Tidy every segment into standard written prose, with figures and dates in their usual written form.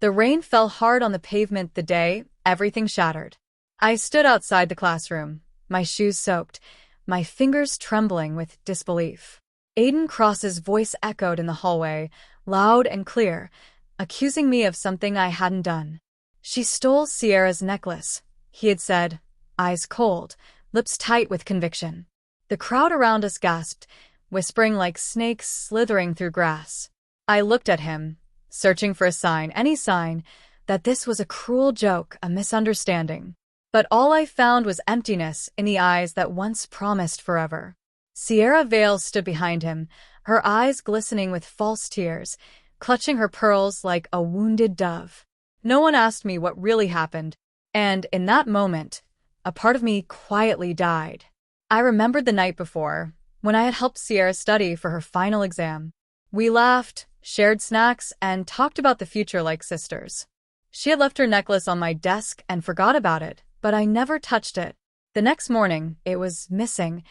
The rain fell hard on the pavement the day everything shattered. I stood outside the classroom, my shoes soaked, my fingers trembling with disbelief. Aiden Cross's voice echoed in the hallway, loud and clear, accusing me of something I hadn't done. "She stole Sierra's necklace," he had said, eyes cold, lips tight with conviction. The crowd around us gasped, whispering like snakes slithering through grass. I looked at him, searching for a sign, any sign, that this was a cruel joke, a misunderstanding. But all I found was emptiness in the eyes that once promised forever. Sierra Vale stood behind him, her eyes glistening with false tears, clutching her pearls like a wounded dove. No one asked me what really happened, and in that moment, a part of me quietly died. I remembered the night before, when I had helped Sierra study for her final exam. We laughed, shared snacks, and talked about the future like sisters. She had left her necklace on my desk and forgot about it, but I never touched it. The next morning, it was missing,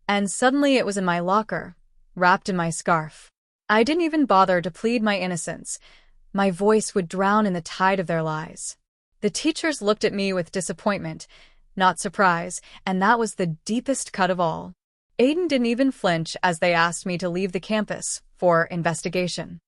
and suddenly it was in my locker, wrapped in my scarf. I didn't even bother to plead my innocence. My voice would drown in the tide of their lies. The teachers looked at me with disappointment, not surprise, and that was the deepest cut of all. Aiden didn't even flinch as they asked me to leave the campus for investigation.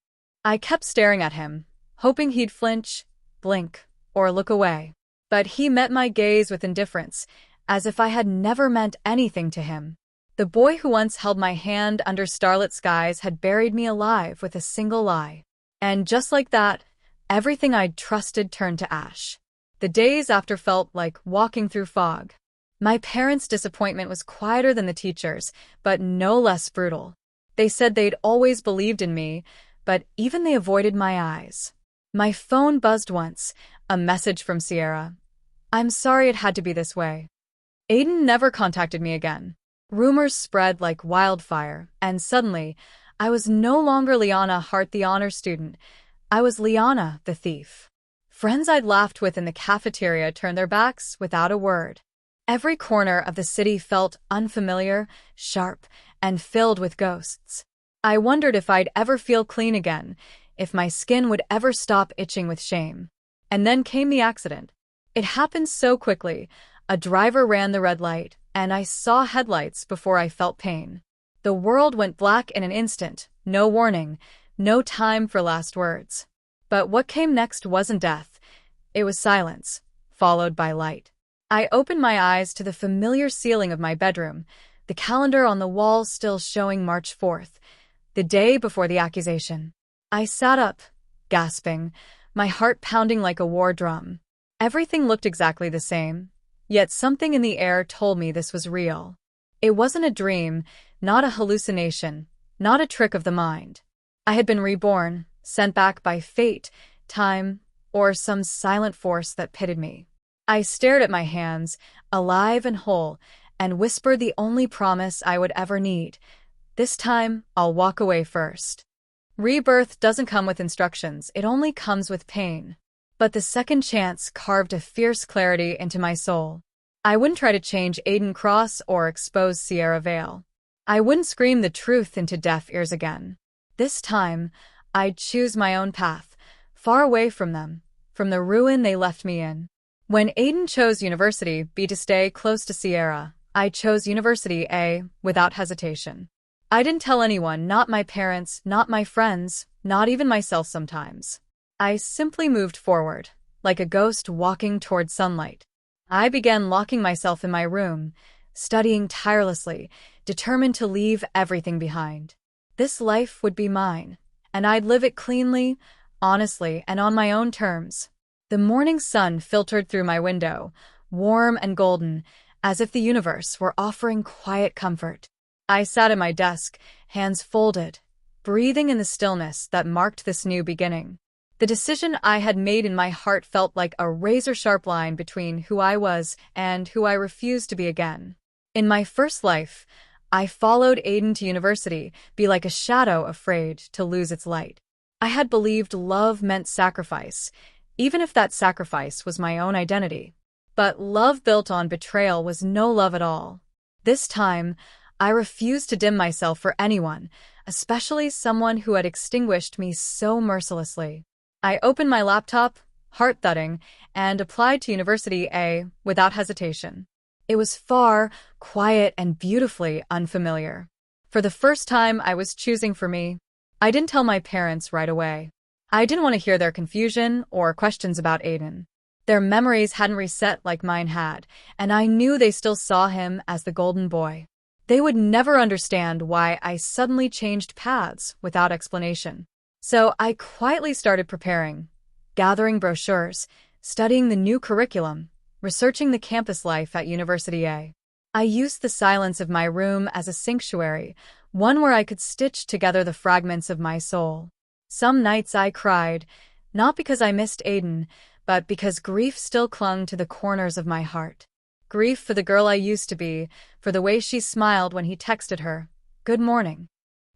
I kept staring at him, hoping he'd flinch, blink, or look away. But he met my gaze with indifference, as if I had never meant anything to him. The boy who once held my hand under starlit skies had buried me alive with a single lie. And just like that, everything I'd trusted turned to ash. The days after felt like walking through fog. My parents' disappointment was quieter than the teachers', but no less brutal. They said they'd always believed in me, but even they avoided my eyes. My phone buzzed once, a message from Sierra. "I'm sorry it had to be this way." Aiden never contacted me again. Rumors spread like wildfire, and suddenly, I was no longer Liana Hart, the honor student. I was Liana, the thief. Friends I'd laughed with in the cafeteria turned their backs without a word. Every corner of the city felt unfamiliar, sharp, and filled with ghosts. I wondered if I'd ever feel clean again, if my skin would ever stop itching with shame. And then came the accident. It happened so quickly. A driver ran the red light, and I saw headlights before I felt pain. The world went black in an instant, no warning, no time for last words. But what came next wasn't death. It was silence, followed by light. I opened my eyes to the familiar ceiling of my bedroom, the calendar on the wall still showing March 4th, the day before the accusation. I sat up, gasping, my heart pounding like a war drum. Everything looked exactly the same, yet something in the air told me this was real. It wasn't a dream, not a hallucination, not a trick of the mind. I had been reborn, sent back by fate, time, or some silent force that pitted me. I stared at my hands, alive and whole, and whispered the only promise I would ever need. This time, I'll walk away first. Rebirth doesn't come with instructions, it only comes with pain. But the second chance carved a fierce clarity into my soul. I wouldn't try to change Aiden Cross or expose Sierra Vale. I wouldn't scream the truth into deaf ears again. This time, I'd choose my own path, far away from them, from the ruin they left me in. When Aiden chose University B to stay close to Sierra, I chose University A without hesitation. I didn't tell anyone, not my parents, not my friends, not even myself sometimes. I simply moved forward, like a ghost walking toward sunlight. I began locking myself in my room, studying tirelessly, determined to leave everything behind. This life would be mine, and I'd live it cleanly, honestly, and on my own terms. The morning sun filtered through my window, warm and golden, as if the universe were offering quiet comfort. I sat at my desk, hands folded, breathing in the stillness that marked this new beginning. The decision I had made in my heart felt like a razor-sharp line between who I was and who I refused to be again. In my first life, I followed Aiden to university, be like a shadow afraid to lose its light. I had believed love meant sacrifice, even if that sacrifice was my own identity. But love built on betrayal was no love at all. This time, I refused to dim myself for anyone, especially someone who had extinguished me so mercilessly. I opened my laptop, heart thudding, and applied to University A without hesitation. It was far, quiet, and beautifully unfamiliar. For the first time, I was choosing for me. I didn't tell my parents right away. I didn't want to hear their confusion or questions about Aiden. Their memories hadn't reset like mine had, and I knew they still saw him as the golden boy. They would never understand why I suddenly changed paths without explanation. So I quietly started preparing, gathering brochures, studying the new curriculum, researching the campus life at University A. I used the silence of my room as a sanctuary, one where I could stitch together the fragments of my soul. Some nights I cried, not because I missed Aiden, but because grief still clung to the corners of my heart. Grief for the girl I used to be, for the way she smiled when he texted her, "Good morning."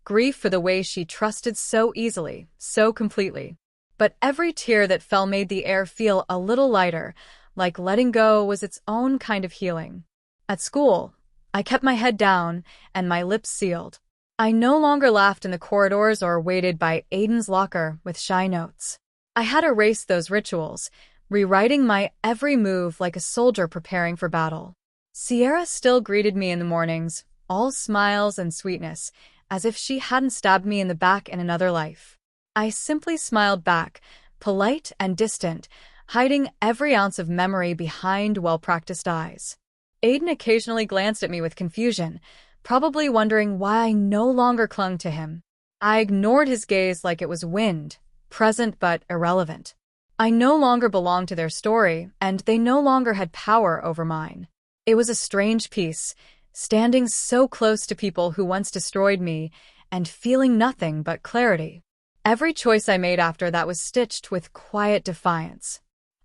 Grief for the way she trusted so easily, so completely. But every tear that fell made the air feel a little lighter, like letting go was its own kind of healing. At school, I kept my head down and my lips sealed. I no longer laughed in the corridors or waited by Aiden's locker with shy notes. I had erased those rituals, rewriting my every move like a soldier preparing for battle. Sierra still greeted me in the mornings, all smiles and sweetness, as if she hadn't stabbed me in the back in another life. I simply smiled back, polite and distant, hiding every ounce of memory behind well-practiced eyes. Aiden occasionally glanced at me with confusion, probably wondering why I no longer clung to him. I ignored his gaze like it was wind, present but irrelevant. I no longer belonged to their story, and they no longer had power over mine. It was a strange peace, standing so close to people who once destroyed me, and feeling nothing but clarity. Every choice I made after that was stitched with quiet defiance.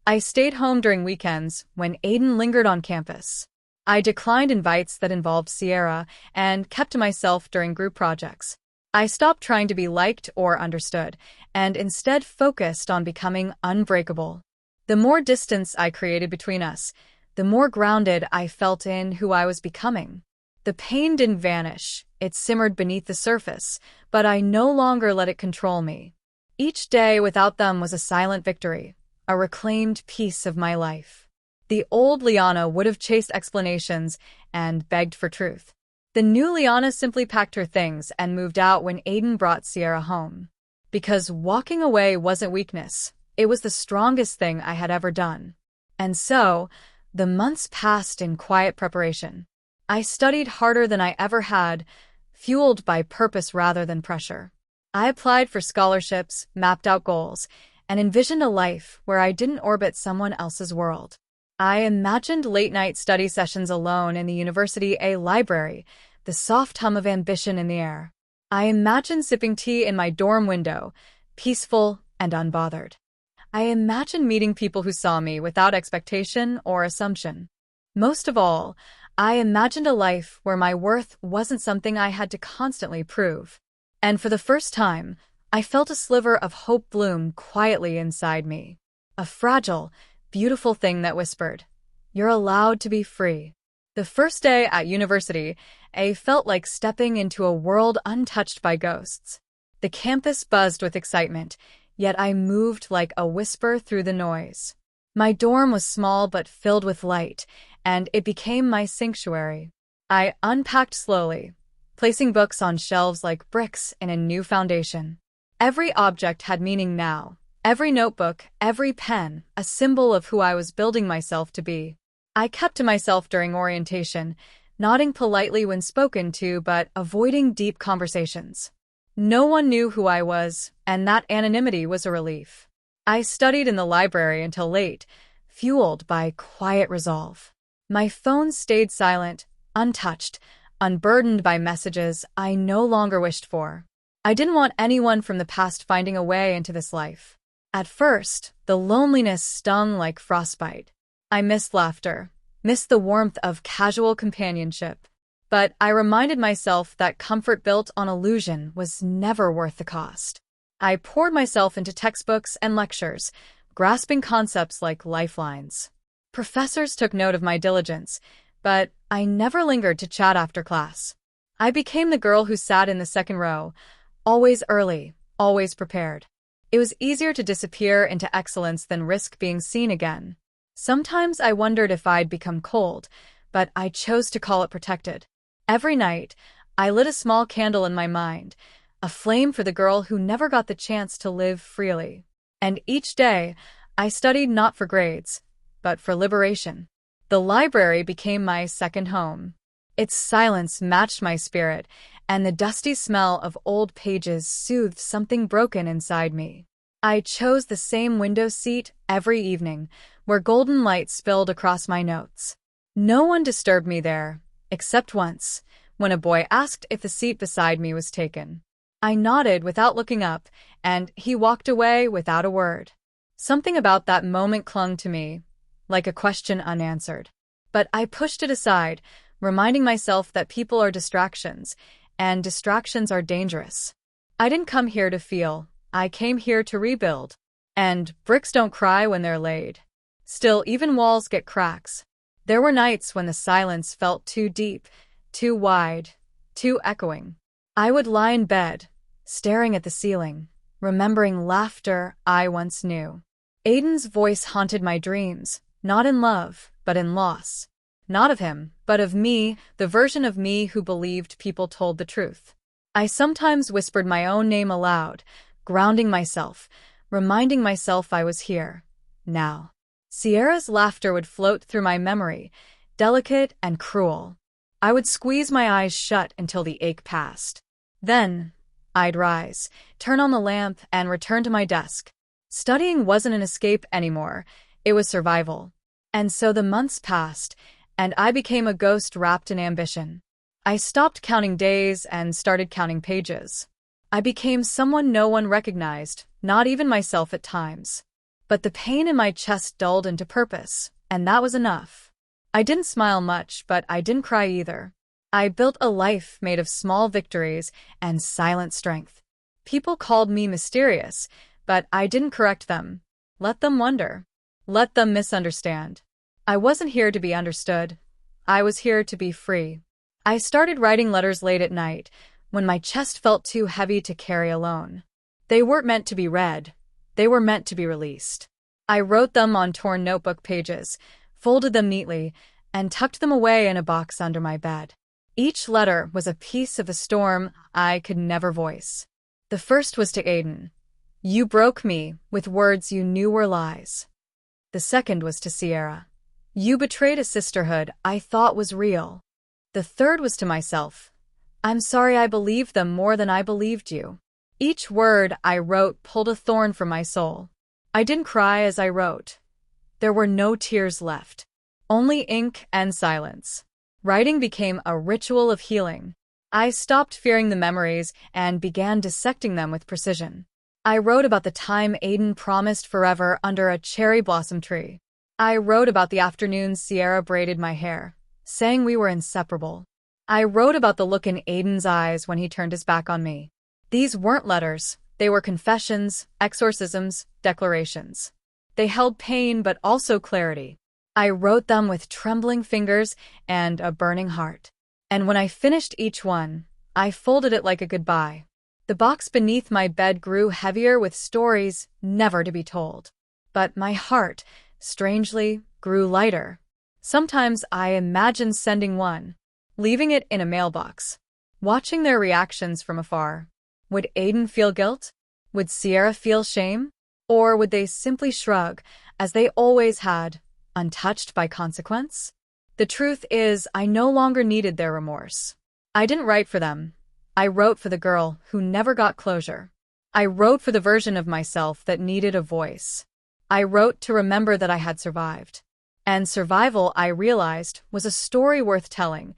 I stayed home during weekends when Aiden lingered on campus. I declined invites that involved Sierra and kept to myself during group projects. I stopped trying to be liked or understood, and instead focused on becoming unbreakable. The more distance I created between us, the more grounded I felt in who I was becoming. The pain didn't vanish, it simmered beneath the surface, but I no longer let it control me. Each day without them was a silent victory, a reclaimed piece of my life. The old Liana would have chased explanations and begged for truth. The new Liana simply packed her things and moved out when Aiden brought Sierra home. Because walking away wasn't weakness, it was the strongest thing I had ever done. And so, the months passed in quiet preparation. I studied harder than I ever had, fueled by purpose rather than pressure. I applied for scholarships, mapped out goals, and envisioned a life where I didn't orbit someone else's world. I imagined late-night study sessions alone in the University A library, the soft hum of ambition in the air. I imagined sipping tea in my dorm window, peaceful and unbothered. I imagined meeting people who saw me without expectation or assumption. Most of all, I imagined a life where my worth wasn't something I had to constantly prove. And for the first time, I felt a sliver of hope bloom quietly inside me. A fragile, beautiful thing that whispered, "You're allowed to be free." The first day at university, I felt like stepping into a world untouched by ghosts. The campus buzzed with excitement, yet I moved like a whisper through the noise. My dorm was small but filled with light, and it became my sanctuary. I unpacked slowly, placing books on shelves like bricks in a new foundation. Every object had meaning now. Every notebook, every pen, a symbol of who I was building myself to be. I kept to myself during orientation, nodding politely when spoken to but avoiding deep conversations. No one knew who I was, and that anonymity was a relief. I studied in the library until late, fueled by quiet resolve. My phone stayed silent, untouched, unburdened by messages I no longer wished for. I didn't want anyone from the past finding a way into this life. At first, the loneliness stung like frostbite. I missed laughter, missed the warmth of casual companionship. But I reminded myself that comfort built on illusion was never worth the cost. I poured myself into textbooks and lectures, grasping concepts like lifelines. Professors took note of my diligence, but I never lingered to chat after class. I became the girl who sat in the second row, always early, always prepared. It was easier to disappear into excellence than risk being seen again. Sometimes I wondered if I'd become cold, but I chose to call it protected. Every night, I lit a small candle in my mind, a flame for the girl who never got the chance to live freely. And each day, I studied not for grades, but for liberation. The library became my second home. Its silence matched my spirit, and the dusty smell of old pages soothed something broken inside me. I chose the same window seat every evening, where golden light spilled across my notes. No one disturbed me there, except once, when a boy asked if the seat beside me was taken. I nodded without looking up, and he walked away without a word. Something about that moment clung to me, like a question unanswered. But I pushed it aside, reminding myself that people are distractions, and distractions are dangerous. I didn't come here to feel, I came here to rebuild. And bricks don't cry when they're laid. Still, even walls get cracks. There were nights when the silence felt too deep, too wide, too echoing. I would lie in bed, staring at the ceiling, remembering laughter I once knew. Aiden's voice haunted my dreams, not in love, but in loss. Not of him, but of me, the version of me who believed people told the truth. I sometimes whispered my own name aloud, grounding myself, reminding myself I was here, now. Sierra's laughter would float through my memory, delicate and cruel. I would squeeze my eyes shut until the ache passed. Then, I'd rise, turn on the lamp, and return to my desk. Studying wasn't an escape anymore, it was survival. And so the months passed, and I became a ghost wrapped in ambition. I stopped counting days and started counting pages. I became someone no one recognized, not even myself at times. But the pain in my chest dulled into purpose, and that was enough. I didn't smile much, but I didn't cry either. I built a life made of small victories and silent strength. People called me mysterious, but I didn't correct them. Let them wonder. Let them misunderstand. I wasn't here to be understood. I was here to be free. I started writing letters late at night, when my chest felt too heavy to carry alone. They weren't meant to be read. They were meant to be released. I wrote them on torn notebook pages, folded them neatly, and tucked them away in a box under my bed. Each letter was a piece of a storm I could never voice. The first was to Aiden. You broke me with words you knew were lies. The second was to Sierra. You betrayed a sisterhood I thought was real. The third was to myself. I'm sorry I believed them more than I believed you. Each word I wrote pulled a thorn from my soul. I didn't cry as I wrote. There were no tears left. Only ink and silence. Writing became a ritual of healing. I stopped fearing the memories and began dissecting them with precision. I wrote about the time Aiden promised forever under a cherry blossom tree. I wrote about the afternoons Sierra braided my hair, saying we were inseparable. I wrote about the look in Aiden's eyes when he turned his back on me. These weren't letters, they were confessions, exorcisms, declarations. They held pain but also clarity. I wrote them with trembling fingers and a burning heart. And when I finished each one, I folded it like a goodbye. The box beneath my bed grew heavier with stories never to be told. But my heart, strangely, grew lighter. Sometimes I imagined sending one, leaving it in a mailbox, watching their reactions from afar. Would Aiden feel guilt? Would Sierra feel shame? Or would they simply shrug, as they always had, untouched by consequence? The truth is, I no longer needed their remorse. I didn't write for them. I wrote for the girl who never got closure. I wrote for the version of myself that needed a voice. I wrote to remember that I had survived. And survival, I realized, was a story worth telling,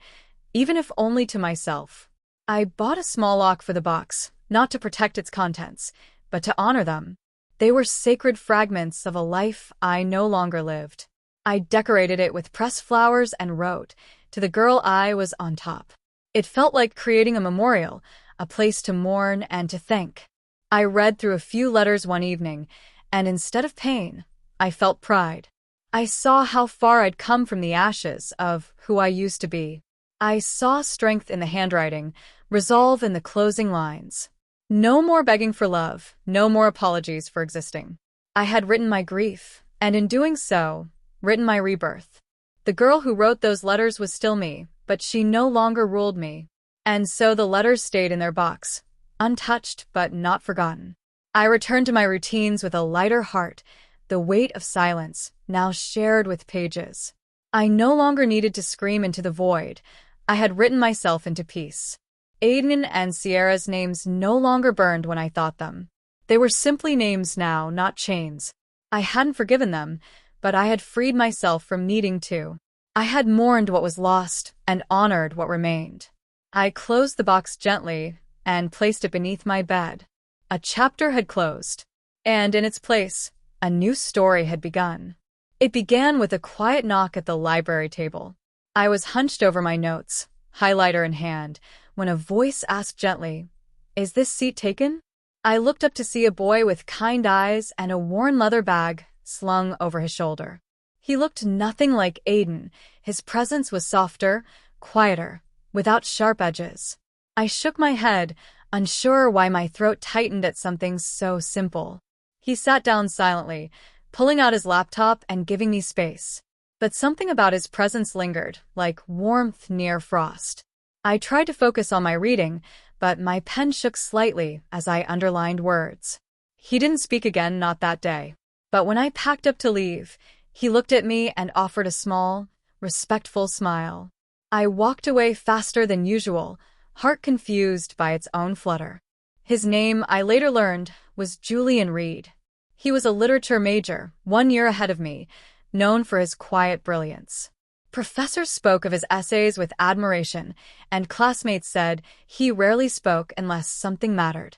even if only to myself. I bought a small lock for the box, not to protect its contents, but to honor them. They were sacred fragments of a life I no longer lived. I decorated it with pressed flowers and wrote, "To the girl I was on top." It felt like creating a memorial, a place to mourn and to thank. I read through a few letters one evening, and instead of pain, I felt pride. I saw how far I'd come from the ashes of who I used to be. I saw strength in the handwriting, resolve in the closing lines. No more begging for love, no more apologies for existing. I had written my grief, and in doing so, written my rebirth. The girl who wrote those letters was still me, but she no longer ruled me. And so the letters stayed in their box, untouched but not forgotten. I returned to my routines with a lighter heart, the weight of silence, now shared with pages. I no longer needed to scream into the void. I had written myself into peace. Aiden and Sierra's names no longer burned when I thought them. They were simply names now, not chains. I hadn't forgiven them, but I had freed myself from needing to. I had mourned what was lost and honored what remained. I closed the box gently and placed it beneath my bed. A chapter had closed, and in its place, a new story had begun. It began with a quiet knock at the library table. I was hunched over my notes, highlighter in hand, when a voice asked gently, "Is this seat taken?" I looked up to see a boy with kind eyes and a worn leather bag slung over his shoulder. He looked nothing like Aiden. His presence was softer, quieter, without sharp edges. I shook my head, unsure why my throat tightened at something so simple. He sat down silently, pulling out his laptop and giving me space. But something about his presence lingered, like warmth near frost. I tried to focus on my reading, but my pen shook slightly as I underlined words. He didn't speak again, not that day. But when I packed up to leave, he looked at me and offered a small, respectful smile. I walked away faster than usual, heart confused by its own flutter. His name, I later learned, was Julian Reed. He was a literature major, 1 year ahead of me, known for his quiet brilliance. Professors spoke of his essays with admiration, and classmates said he rarely spoke unless something mattered.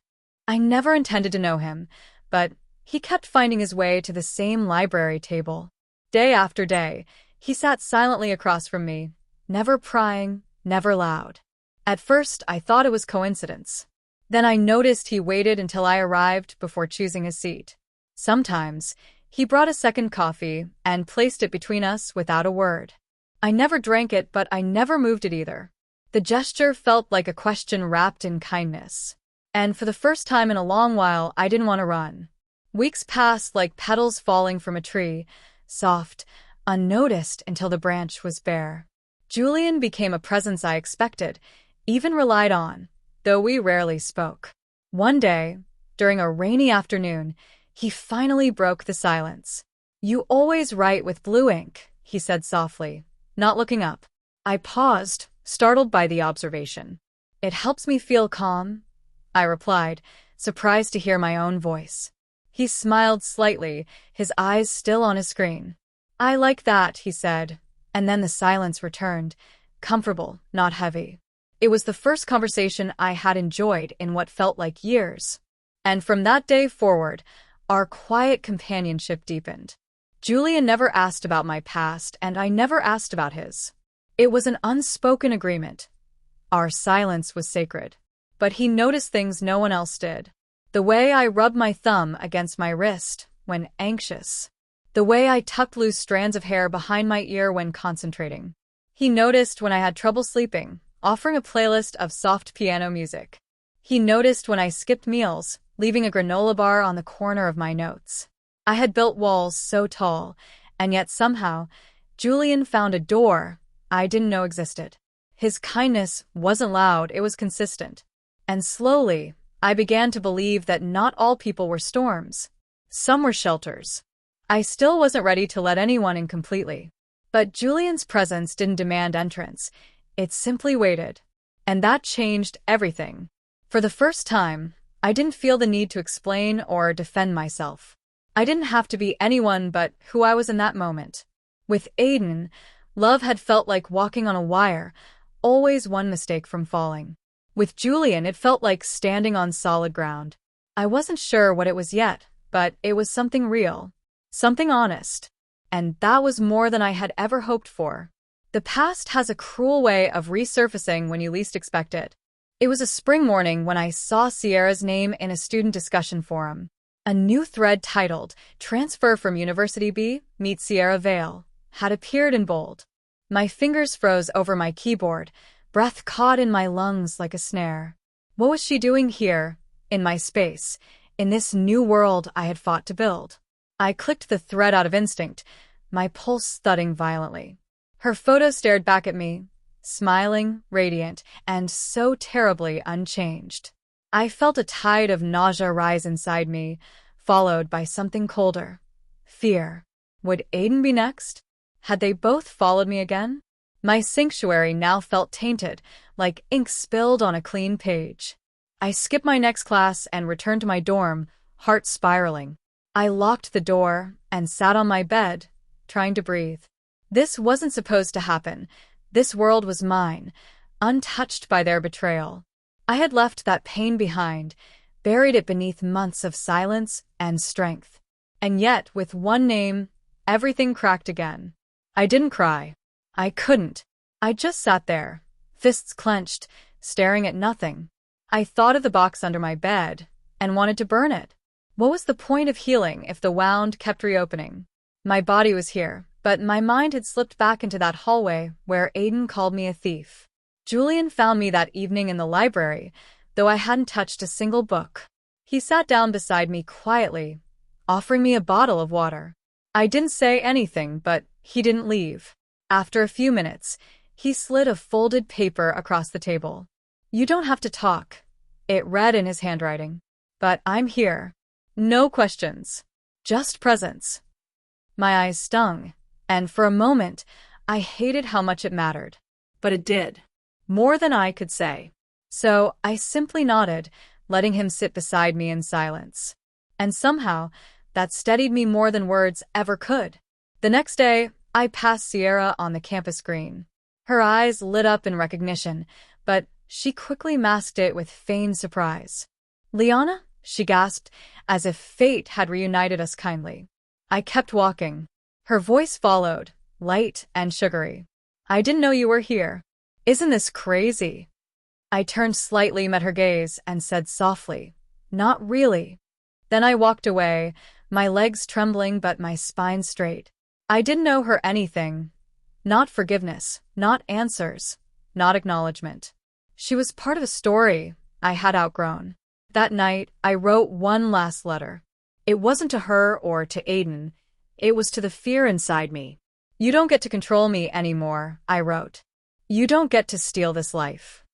I never intended to know him, but he kept finding his way to the same library table. Day after day, he sat silently across from me, never prying, never loud. At first, I thought it was coincidence. Then I noticed he waited until I arrived before choosing a seat. Sometimes, he brought a second coffee and placed it between us without a word. I never drank it, but I never moved it either. The gesture felt like a question wrapped in kindness. And for the first time in a long while, I didn't want to run. Weeks passed like petals falling from a tree, soft, unnoticed until the branch was bare. Julian became a presence I expected, even relied on, though we rarely spoke. One day, during a rainy afternoon, he finally broke the silence. "You always write with blue ink," he said softly, not looking up. I paused, startled by the observation. "It helps me feel calm," I replied, surprised to hear my own voice. He smiled slightly, his eyes still on his screen. "I like that," he said, and then the silence returned, comfortable, not heavy. It was the first conversation I had enjoyed in what felt like years. And from that day forward, our quiet companionship deepened. Julian never asked about my past, and I never asked about his. It was an unspoken agreement. Our silence was sacred. But he noticed things no one else did. The way I rubbed my thumb against my wrist when anxious. The way I tucked loose strands of hair behind my ear when concentrating. He noticed when I had trouble sleeping, offering a playlist of soft piano music. He noticed when I skipped meals, leaving a granola bar on the corner of my notes. I had built walls so tall, and yet somehow, Julian found a door I didn't know existed. His kindness wasn't loud, it was consistent. And slowly, I began to believe that not all people were storms. Some were shelters. I still wasn't ready to let anyone in completely. But Julian's presence didn't demand entrance. It simply waited. And that changed everything. For the first time, I didn't feel the need to explain or defend myself. I didn't have to be anyone but who I was in that moment. With Aiden, love had felt like walking on a wire, always one mistake from falling. With Julian, it felt like standing on solid ground. I wasn't sure what it was yet, but it was something real, something honest. And that was more than I had ever hoped for. The past has a cruel way of resurfacing when you least expect it. It was a spring morning when I saw Sierra's name in a student discussion forum. A new thread titled, "Transfer from University B, Meet Sierra Vale," had appeared in bold. My fingers froze over my keyboard, breath caught in my lungs like a snare. What was she doing here, in my space, in this new world I had fought to build. I clicked the thread out of instinct, my pulse thudding violently. Her photo stared back at me, smiling, radiant, and so terribly unchanged. I felt a tide of nausea rise inside me, followed by something colder. Fear. Would Aiden be next? Had they both followed me again? My sanctuary now felt tainted, like ink spilled on a clean page. I skipped my next class and returned to my dorm, heart spiraling. I locked the door and sat on my bed, trying to breathe. This wasn't supposed to happen. This world was mine, untouched by their betrayal. I had left that pain behind, buried it beneath months of silence and strength. And yet, with one name, everything cracked again. I didn't cry. I couldn't. I just sat there, fists clenched, staring at nothing. I thought of the box under my bed and wanted to burn it. What was the point of healing if the wound kept reopening? My body was here, but my mind had slipped back into that hallway where Aiden called me a thief. Julian found me that evening in the library, though I hadn't touched a single book. He sat down beside me quietly, offering me a bottle of water. I didn't say anything, but he didn't leave. After a few minutes, he slid a folded paper across the table. "You don't have to talk," it read in his handwriting. "But I'm here. No questions. Just presence." My eyes stung, and for a moment, I hated how much it mattered. But it did. More than I could say. So I simply nodded, letting him sit beside me in silence. And somehow, that steadied me more than words ever could. The next day, I passed Sierra on the campus green. Her eyes lit up in recognition, but she quickly masked it with feigned surprise. "Liana?" she gasped, as if fate had reunited us kindly. I kept walking. Her voice followed, light and sugary. "I didn't know you were here. Isn't this crazy?" I turned slightly, met her gaze, and said softly, "Not really." Then I walked away, my legs trembling but my spine straight. I didn't owe her anything. Not forgiveness, not answers, not acknowledgement. She was part of a story I had outgrown. That night, I wrote one last letter. It wasn't to her or to Aiden. It was to the fear inside me. "You don't get to control me anymore," I wrote. "You don't get to steal this life."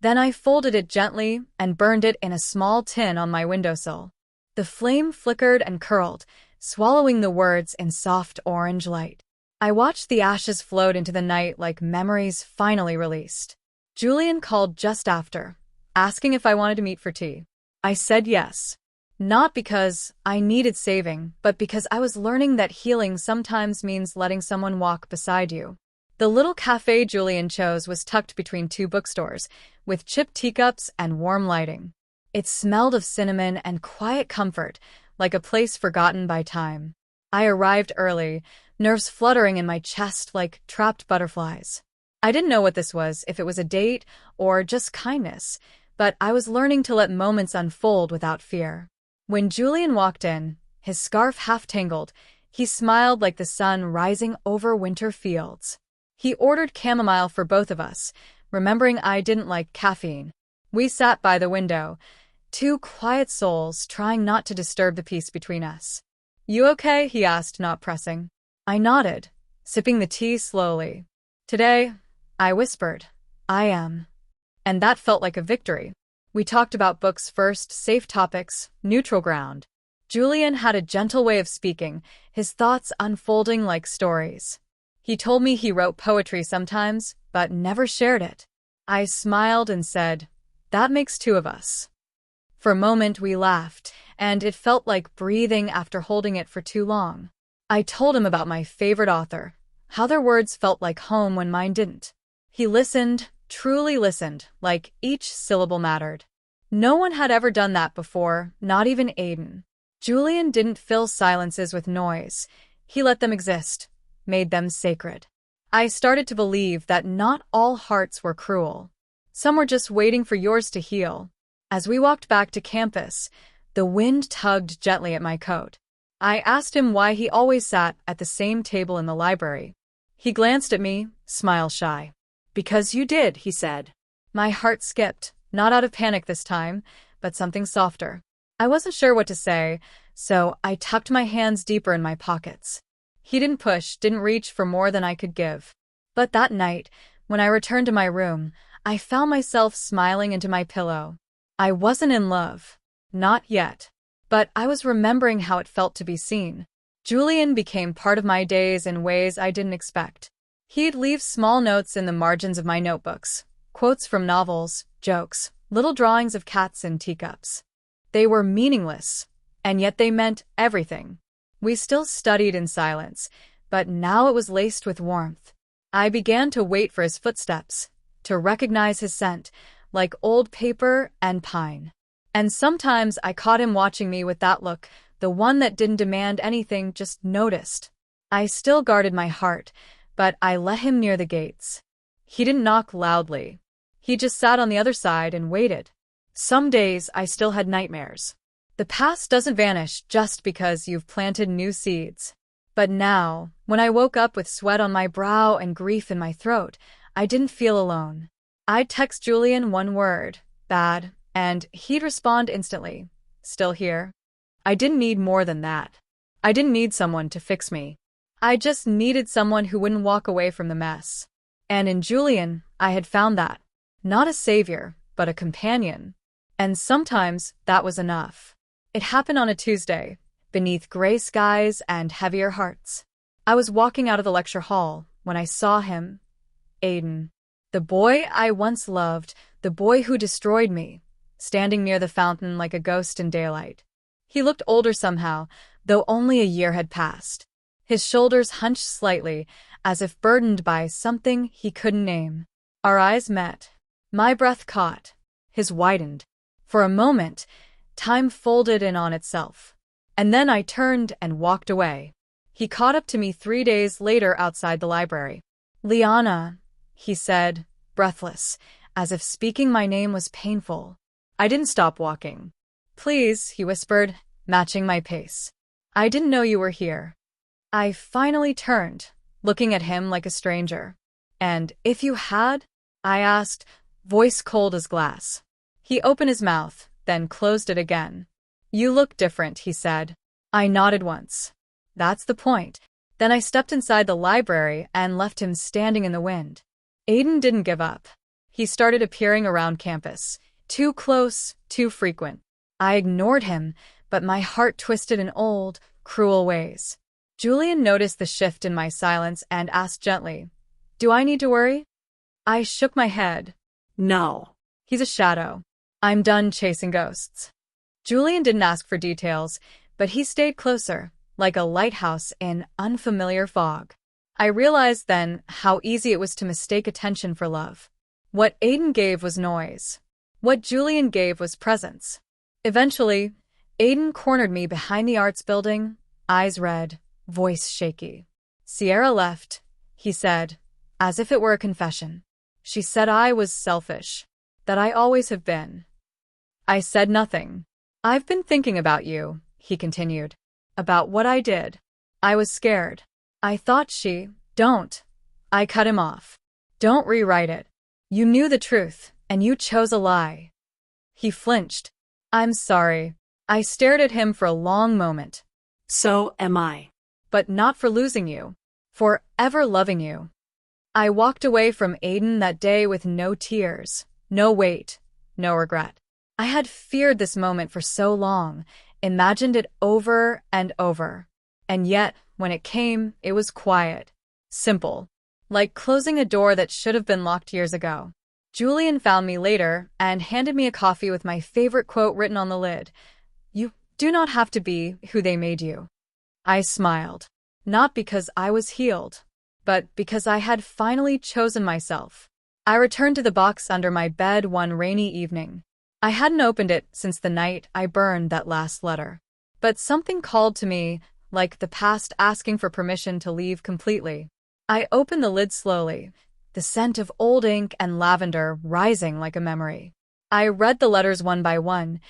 Then I folded it gently and burned it in a small tin on my windowsill. The flame flickered and curled, swallowing the words in soft orange light. I watched the ashes float into the night like memories finally released. Julian called just after, asking if I wanted to meet for tea. I said yes. Not because I needed saving, but because I was learning that healing sometimes means letting someone walk beside you. The little cafe Julian chose was tucked between two bookstores, with chipped teacups and warm lighting. It smelled of cinnamon and quiet comfort, like a place forgotten by time. I arrived early, nerves fluttering in my chest like trapped butterflies. I didn't know what this was, if it was a date or just kindness, but I was learning to let moments unfold without fear. When Julian walked in, his scarf half-tangled, he smiled like the sun rising over winter fields. He ordered chamomile for both of us, remembering I didn't like caffeine. We sat by the window, two quiet souls trying not to disturb the peace between us. "You okay?" he asked, not pressing. I nodded, sipping the tea slowly. "Today," I whispered, "I am." And that felt like a victory. We talked about books first, safe topics, neutral ground. Julian had a gentle way of speaking, his thoughts unfolding like stories. He told me he wrote poetry sometimes, but never shared it. I smiled and said, "That makes two of us." For a moment we laughed, and it felt like breathing after holding it for too long. I told him about my favorite author, how their words felt like home when mine didn't. He listened, truly listened, like each syllable mattered. No one had ever done that before, not even Aiden. Julian didn't fill silences with noise. He let them exist, made them sacred. I started to believe that not all hearts were cruel. Some were just waiting for yours to heal. As we walked back to campus, the wind tugged gently at my coat. I asked him why he always sat at the same table in the library. He glanced at me, smile shy. "Because you did," he said. My heart skipped, not out of panic this time, but something softer. I wasn't sure what to say, so I tucked my hands deeper in my pockets. He didn't push, didn't reach for more than I could give. But that night, when I returned to my room, I found myself smiling into my pillow. I wasn't in love. Not yet. But I was remembering how it felt to be seen. Julian became part of my days in ways I didn't expect. He'd leave small notes in the margins of my notebooks, quotes from novels, jokes, little drawings of cats and teacups. They were meaningless, and yet they meant everything. We still studied in silence, but now it was laced with warmth. I began to wait for his footsteps, to recognize his scent, like old paper and pine. And sometimes I caught him watching me with that look, the one that didn't demand anything, just noticed. I still guarded my heart, but I let him near the gates. He didn't knock loudly. He just sat on the other side and waited. Some days I still had nightmares. The past doesn't vanish just because you've planted new seeds. But now, when I woke up with sweat on my brow and grief in my throat, I didn't feel alone. I'd text Julian one word, bad, and he'd respond instantly, still here. I didn't need more than that. I didn't need someone to fix me. I just needed someone who wouldn't walk away from the mess. And in Julian, I had found that. Not a savior, but a companion. And sometimes that was enough. It happened on a Tuesday, beneath gray skies and heavier hearts. I was walking out of the lecture hall when I saw him, Aiden. The boy I once loved, the boy who destroyed me, standing near the fountain like a ghost in daylight. He looked older somehow, though only a year had passed. His shoulders hunched slightly, as if burdened by something he couldn't name. Our eyes met. My breath caught. His widened. For a moment, time folded in on itself. And then I turned and walked away. He caught up to me 3 days later outside the library. "Liana," he said, breathless, as if speaking my name was painful. I didn't stop walking. "Please," he whispered, matching my pace. "I didn't know you were here." I finally turned, looking at him like a stranger. "And if you had?" I asked, voice cold as glass. He opened his mouth, then closed it again. "You look different," he said. I nodded once. "That's the point." Then I stepped inside the library and left him standing in the wind. Aiden didn't give up. He started appearing around campus. Too close, too frequent. I ignored him, but my heart twisted in old, cruel ways. Julian noticed the shift in my silence and asked gently, "Do I need to worry?" I shook my head. "No. He's a shadow. I'm done chasing ghosts." Julian didn't ask for details, but he stayed closer, like a lighthouse in unfamiliar fog. I realized then how easy it was to mistake attention for love. What Aiden gave was noise. What Julian gave was presence. Eventually, Aiden cornered me behind the arts building, eyes red, voice shaky. "Sierra left," he said, as if it were a confession. "She said I was selfish, that I always have been." I said nothing. "I've been thinking about you," he continued. "About what I did. I was scared. I thought don't." I cut him off. "Don't rewrite it. You knew the truth, and you chose a lie." He flinched. "I'm sorry." I stared at him for a long moment. "So am I. But not for losing you. For ever loving you." I walked away from Aiden that day with no tears, no weight, no regret. I had feared this moment for so long, imagined it over and over. And yet, when it came, it was quiet, simple, like closing a door that should have been locked years ago. Julian found me later and handed me a coffee with my favorite quote written on the lid. "You do not have to be who they made you." I smiled, not because I was healed, but because I had finally chosen myself. I returned to the box under my bed one rainy evening. I hadn't opened it since the night I burned that last letter. But something called to me, like the past asking for permission to leave completely. I opened the lid slowly, the scent of old ink and lavender rising like a memory. I read the letters one by one,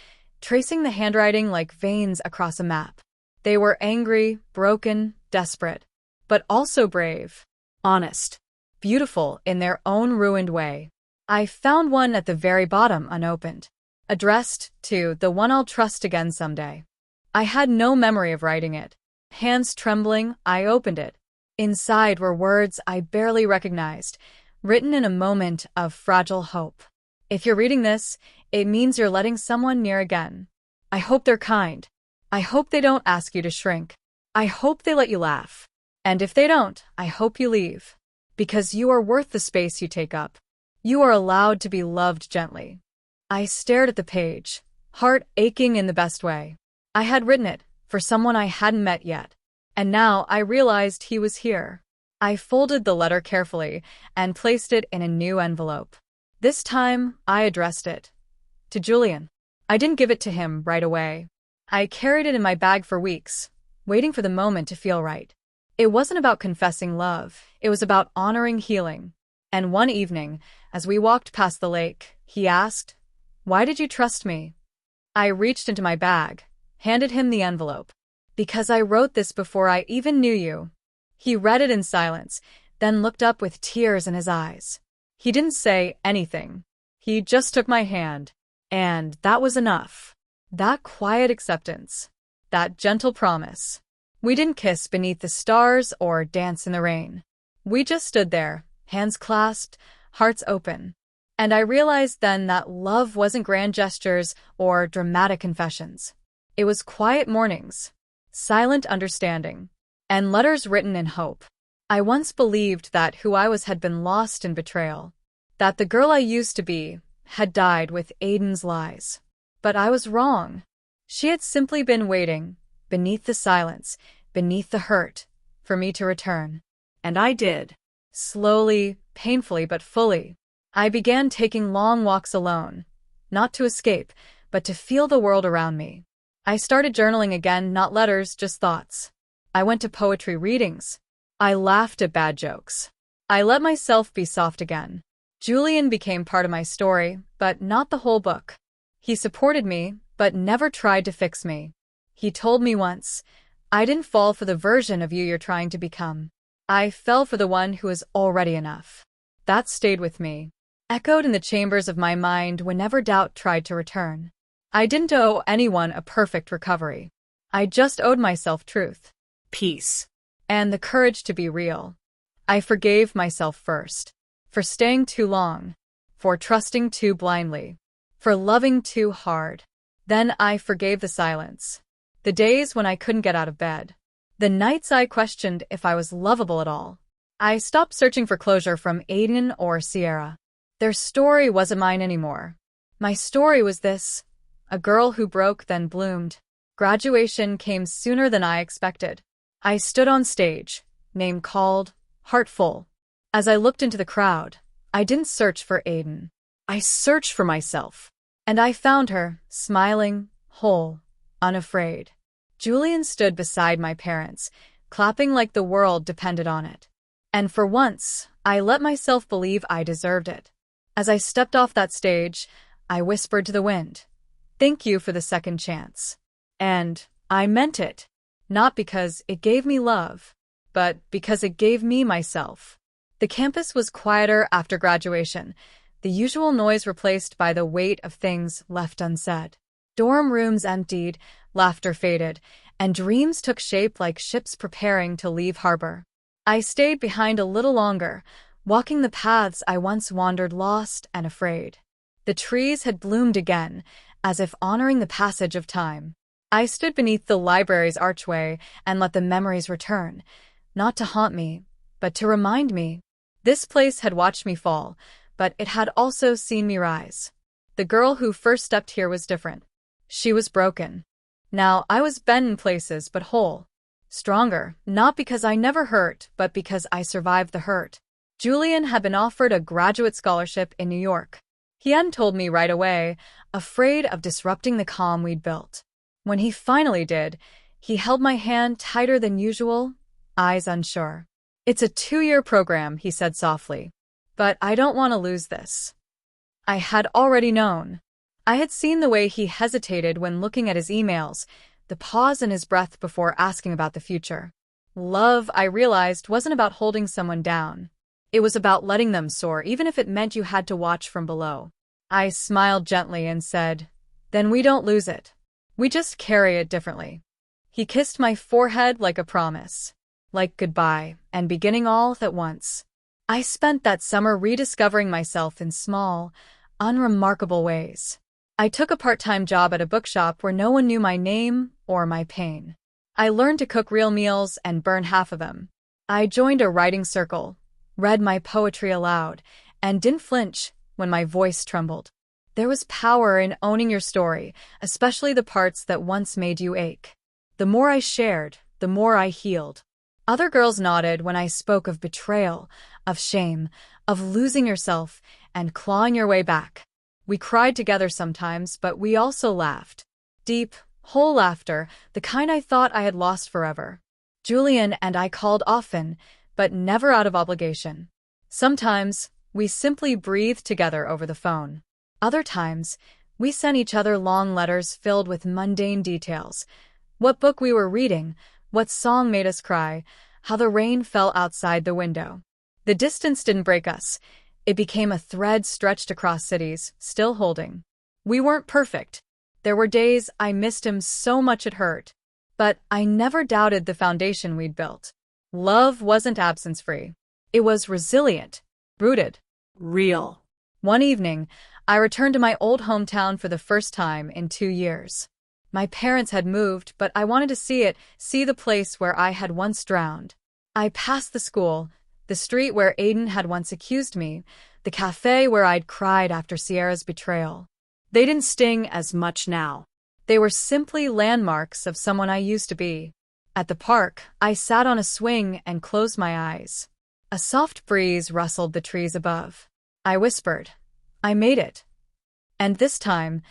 tracing the handwriting like veins across a map. They were angry, broken, desperate, but also brave, honest, beautiful in their own ruined way. I found one at the very bottom unopened. addressed to the one I'll trust again someday. I had no memory of writing it. Hands trembling, I opened it. Inside were words I barely recognized, written in a moment of fragile hope. If you're reading this, it means you're letting someone near again. I hope they're kind. I hope they don't ask you to shrink. I hope they let you laugh. And if they don't, I hope you leave. Because you are worth the space you take up. You are allowed to be loved gently. I stared at the page, heart aching in the best way. I had written it for someone I hadn't met yet. And now I realized he was here. I folded the letter carefully and placed it in a new envelope. This time, I addressed it to Julian. I didn't give it to him right away. I carried it in my bag for weeks, waiting for the moment to feel right. It wasn't about confessing love, it was about honoring healing. And one evening, as we walked past the lake, he asked, "Why did you trust me?" I reached into my bag, handed him the envelope. "Because I wrote this before I even knew you." He read it in silence, then looked up with tears in his eyes. He didn't say anything. He just took my hand. And that was enough. That quiet acceptance. That gentle promise. We didn't kiss beneath the stars or dance in the rain. We just stood there, hands clasped, hearts open. And I realized then that love wasn't grand gestures or dramatic confessions. It was quiet mornings, silent understanding, and letters written in hope. I once believed that who I was had been lost in betrayal, that the girl I used to be had died with Aiden's lies. But I was wrong. She had simply been waiting, beneath the silence, beneath the hurt, for me to return. And I did. Slowly, painfully, but fully. I began taking long walks alone, not to escape, but to feel the world around me. I started journaling again, not letters, just thoughts. I went to poetry readings. I laughed at bad jokes. I let myself be soft again. Julian became part of my story, but not the whole book. He supported me, but never tried to fix me. He told me once, "I didn't fall for the version of you you're trying to become. I fell for the one who is already enough." That stayed with me, echoed in the chambers of my mind whenever doubt tried to return. I didn't owe anyone a perfect recovery. I just owed myself truth, peace, and the courage to be real. I forgave myself first, for staying too long, for trusting too blindly, for loving too hard. Then I forgave the silence, the days when I couldn't get out of bed, the nights I questioned if I was lovable at all. I stopped searching for closure from Aiden or Sierra. Their story wasn't mine anymore. My story was this, a girl who broke then bloomed. Graduation came sooner than I expected. I stood on stage, name called, heart full. As I looked into the crowd, I didn't search for Aiden. I searched for myself. And I found her, smiling, whole, unafraid. Julian stood beside my parents, clapping like the world depended on it. And for once, I let myself believe I deserved it. As I stepped off that stage, I whispered to the wind, "Thank you for the second chance." And I meant it, not because it gave me love, but because it gave me myself. The campus was quieter after graduation, the usual noise replaced by the weight of things left unsaid. Dorm rooms emptied, laughter faded, and dreams took shape like ships preparing to leave harbor. I stayed behind a little longer, walking the paths I once wandered lost and afraid. The trees had bloomed again, as if honoring the passage of time. I stood beneath the library's archway and let the memories return, not to haunt me, but to remind me. This place had watched me fall, but it had also seen me rise. The girl who first stepped here was different. She was broken. Now I was bent in places but whole. Stronger, not because I never hurt, but because I survived the hurt. Julian had been offered a graduate scholarship in New York. He hadn't told me right away, afraid of disrupting the calm we'd built. When he finally did, he held my hand tighter than usual, eyes unsure. "It's a 2-year program," he said softly. "But I don't want to lose this." I had already known. I had seen the way he hesitated when looking at his emails, the pause in his breath before asking about the future. Love, I realized, wasn't about holding someone down. It was about letting them soar, even if it meant you had to watch from below. I smiled gently and said, Then we don't lose it. We just carry it differently. He kissed my forehead like a promise, like goodbye, and beginning all at once. I spent that summer rediscovering myself in small, unremarkable ways. I took a part-time job at a bookshop where no one knew my name or my pain. I learned to cook real meals and burn half of them. I joined a writing circle, read my poetry aloud, and didn't flinch when my voice trembled. There was power in owning your story, especially the parts that once made you ache. The more I shared, the more I healed. Other girls nodded when I spoke of betrayal, of shame, of losing yourself and clawing your way back. We cried together sometimes, but we also laughed. Deep, whole laughter, the kind I thought I had lost forever. Julian and I called often, but never out of obligation. Sometimes, we simply breathed together over the phone. Other times, we sent each other long letters filled with mundane details. What book we were reading, what song made us cry, how the rain fell outside the window. The distance didn't break us. It became a thread stretched across cities, still holding. We weren't perfect. There were days I missed him so much it hurt. But I never doubted the foundation we'd built. Love wasn't absence-free. It was resilient, rooted, real. One evening, I returned to my old hometown for the first time in 2 years. My parents had moved, but I wanted to see the place where I had once drowned. I passed the school, the street where Aiden had once accused me, the cafe where I'd cried after Sierra's betrayal. They didn't sting as much now. They were simply landmarks of someone I used to be. At the park, I sat on a swing and closed my eyes. A soft breeze rustled the trees above. I whispered, "I made it." And this time,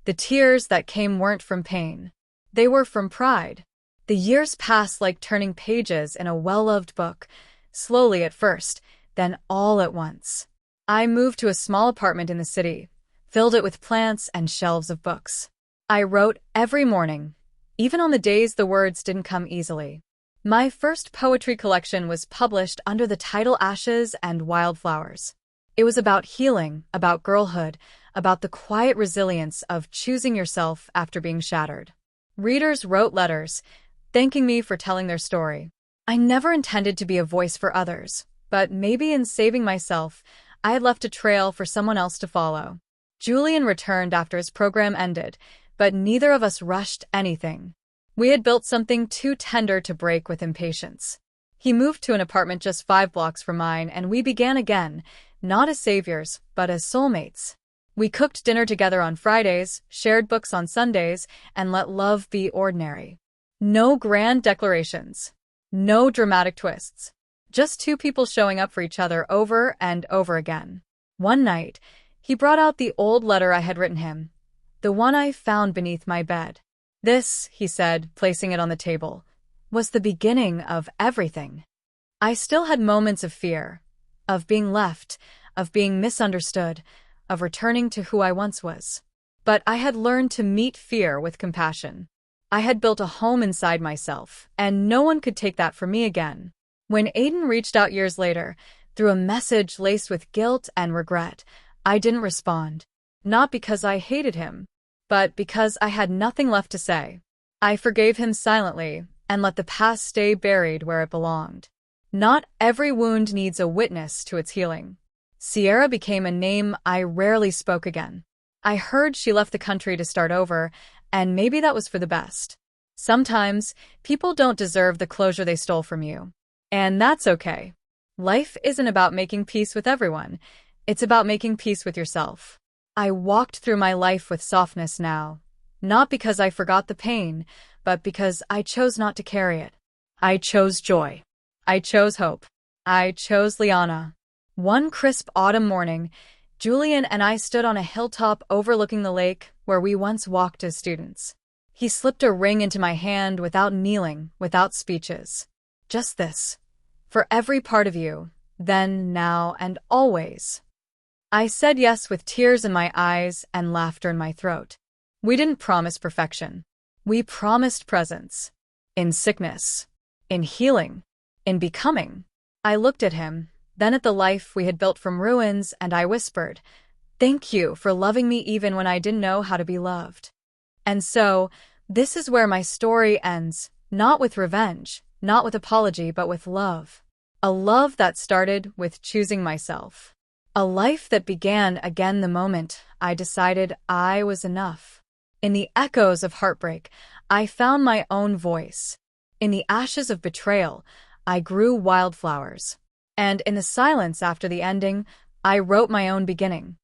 the tears that came weren't from pain. They were from pride. The years passed like turning pages in a well-loved book, slowly at first, then all at once. I moved to a small apartment in the city, filled it with plants and shelves of books. I wrote every morning, even on the days the words didn't come easily. My first poetry collection was published under the title Ashes and Wildflowers. It was about healing, about girlhood, about the quiet resilience of choosing yourself after being shattered. Readers wrote letters, thanking me for telling their story. I never intended to be a voice for others, but maybe in saving myself, I had left a trail for someone else to follow. Julian returned after his program ended, but neither of us rushed anything. We had built something too tender to break with impatience. He moved to an apartment just 5 blocks from mine, and we began again, not as saviors, but as soulmates. We cooked dinner together on Fridays, shared books on Sundays, and let love be ordinary. No grand declarations. No dramatic twists. Just 2 people showing up for each other over and over again. One night, he brought out the old letter I had written him, the one I found beneath my bed. This, he said, placing it on the table, was the beginning of everything. I still had moments of fear, of being left, of being misunderstood, of returning to who I once was. But I had learned to meet fear with compassion. I had built a home inside myself, and no one could take that from me again. When Aiden reached out years later, through a message laced with guilt and regret, I didn't respond. Not because I hated him, but because I had nothing left to say. I forgave him silently and let the past stay buried where it belonged. Not every wound needs a witness to its healing. Sierra became a name I rarely spoke again. I heard she left the country to start over, and maybe that was for the best. Sometimes, people don't deserve the closure they stole from you. And that's okay. Life isn't about making peace with everyone. It's about making peace with yourself. I walked through my life with softness now, not because I forgot the pain, but because I chose not to carry it. I chose joy. I chose hope. I chose Liana. One crisp autumn morning, Julian and I stood on a hilltop overlooking the lake where we once walked as students. He slipped a ring into my hand without kneeling, without speeches. Just this. For every part of you, then, now, and always. I said yes with tears in my eyes and laughter in my throat. We didn't promise perfection. We promised presence. In sickness. In healing. In becoming. I looked at him, then at the life we had built from ruins, and I whispered, Thank you for loving me even when I didn't know how to be loved. And so, this is where my story ends, not with revenge, not with apology, but with love. A love that started with choosing myself. A life that began again the moment I decided I was enough. In the echoes of heartbreak, I found my own voice. In the ashes of betrayal, I grew wildflowers. And in the silence after the ending, I wrote my own beginning.